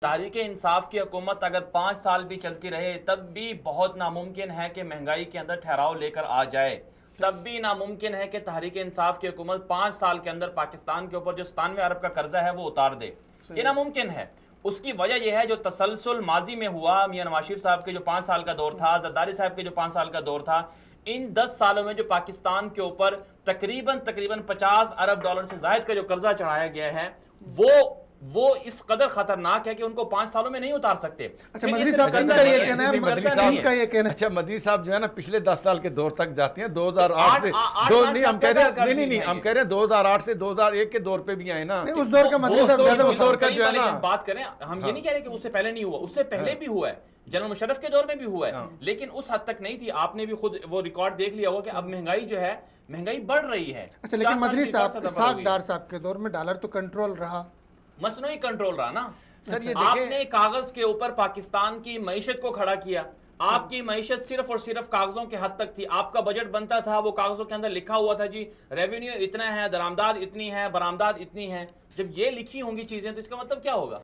تحریک انصاف کی حکومت اگر 5 سال بھی چلتی رہے تب بھی بہت ناممکن ہے کہ مہنگائی کے اندر ٹھہراؤ لے کر آ جائے. تب بھی ناممکن ہے کہ تحریک انصاف کی حکومت 5 سال کے اندر پاکستان کے اوپر جو 97 ارب کا قرضہ ہے وہ اتار دے. یہ ناممکن ہے. اس کی وجہ یہ ہے جو تسلسل ماضی میں ہوا، میاں نواز شریف صاحب کے جو 5 سال کا دور تھا، زرداری صاحب کے جو 5 سال کا دور تھا، ان 10 سالوں میں جو پاکستان کے اوپر تقریباً 50 ارب ڈالر سے زائد کا جو قرضہ چڑھایا گیا ہے وہ اس قدر خطرناک ہے کہ ان کو 5 سالوں میں نہیں اتار سکتے. اچھا مدنی صاحب مدنی صاحب جو ہے نا پچھلے 10 سال کے دور تک جاتے ہیں. 2008 سے ہم کہہ رہے ہیں 2008 سے 2001 کے دور پہ بھی آئے نا. اس دور کا مدنی صاحب زیادہ دور کا جو ہے نا بات کریں، ہم یہ نہیں کہہ رہے کہ اس سے پہلے نہیں ہوا، اس سے پہلے بھی ہوا ہے، جنرل مشرف کے دور میں بھی ہوا ہے، لیکن اس حد تک نہیں تھی. آپ نے بھی خود وہ ریکارڈ دیکھ لیا ہوگا کہ اب مہنگائی جو ہے مہنگائی بڑھ رہی ہے. اچھا لیکن مدنی صاحب اسحاق ڈار صاحب کے دور میں ڈالر تو کنٹرول رہا، مصنوعی کنٹرول رہا نا. آپ نے کاغذ کے اوپر پاکستان کی معیشت کو کھڑا کیا. آپ کی معیشت صرف اور صرف کاغذوں کے حد تک تھی. آپ کا بجٹ بنتا تھا، وہ کاغذوں کے اندر لکھا ہوا تھا جی ریونیو اتنا ہے، درآمدات اتنی ہے، برآمدات اتنی ہیں. جب یہ لکھی ہوں گی چیزیں تو اس کا مطلب کیا ہوگا؟